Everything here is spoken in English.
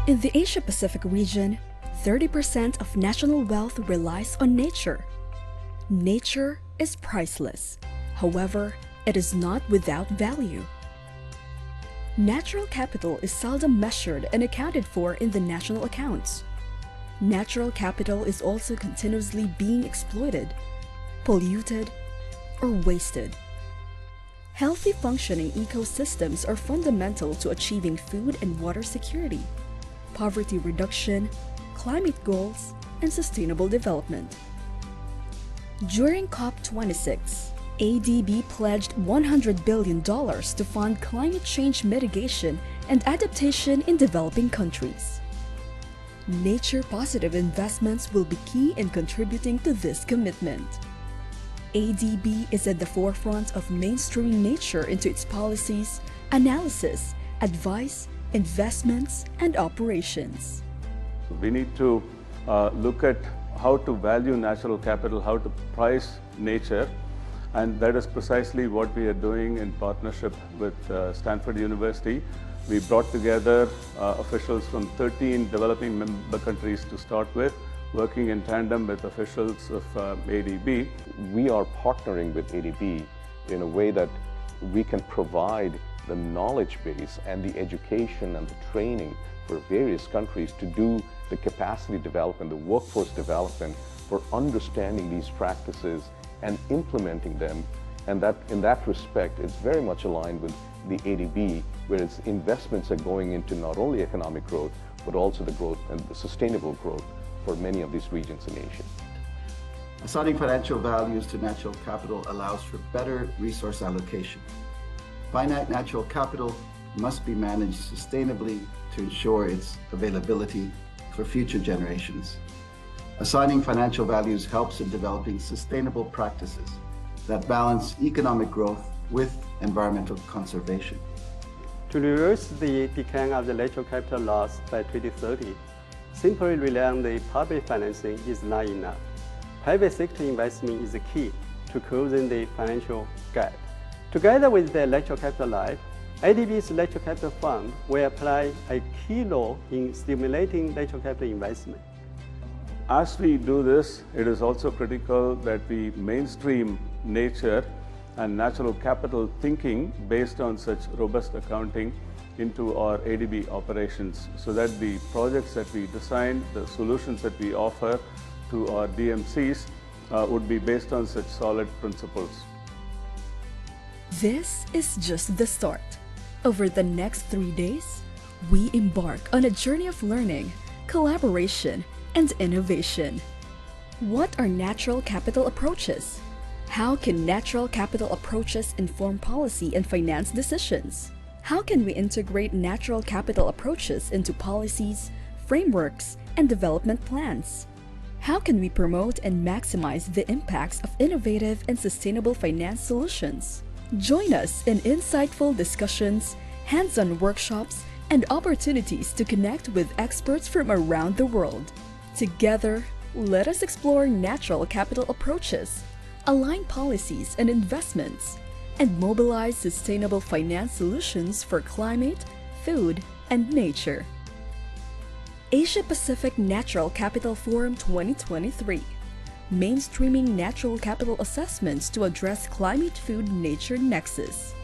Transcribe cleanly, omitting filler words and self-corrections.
In the Asia-Pacific region, 30% of national wealth relies on nature. Nature is priceless. However, it is not without value. Natural capital is seldom measured and accounted for in the national accounts. Natural capital is also continuously being exploited, polluted, or wasted. Healthy functioning ecosystems are fundamental to achieving food and water security, poverty reduction, climate goals, and sustainable development. During COP26, ADB pledged $100 billion to fund climate change mitigation and adaptation in developing countries. Nature-positive investments will be key in contributing to this commitment. ADB is at the forefront of mainstreaming nature into its policies, analysis, advice, investments, and operations. We need to look at how to value natural capital, how to price nature, and that is precisely what we are doing in partnership with Stanford University. We brought together officials from 13 developing member countries to start with, working in tandem with officials of ADB. We are partnering with ADB in a way that we can provide the knowledge base and the education and the training for various countries to do the capacity development, the workforce development for understanding these practices and implementing them. And that, in that respect, it's very much aligned with the ADB, where its investments are going into not only economic growth, but also the growth and the sustainable growth for many of these regions in Asia. Assigning financial values to natural capital allows for better resource allocation. Finite natural capital must be managed sustainably to ensure its availability for future generations. Assigning financial values helps in developing sustainable practices that balance economic growth with environmental conservation. To reverse the decline of the natural capital loss by 2030, simply relying on the public financing is not enough. Private sector investment is the key to closing the financial gap. Together with the Natural Capital Life, ADB's Natural Capital Fund will apply a key role in stimulating natural capital investment. As we do this, it is also critical that we mainstream nature and natural capital thinking based on such robust accounting into our ADB operations, so that the projects that we design, the solutions that we offer to our DMCs would be based on such solid principles. This is just the start. Over the next 3 days, we embark on a journey of learning, collaboration, and innovation. What are natural capital approaches? How can natural capital approaches inform policy and finance decisions? How can we integrate natural capital approaches into policies, frameworks, and development plans? How can we promote and maximize the impacts of innovative and sustainable finance solutions? Join us in insightful discussions, hands-on workshops, and opportunities to connect with experts from around the world. Together, let us explore natural capital approaches, align policies and investments, and mobilize sustainable finance solutions for climate, food, and nature. Asia-Pacific Natural Capital Forum 2023. Mainstreaming natural capital assessments to address climate, food, nature nexus.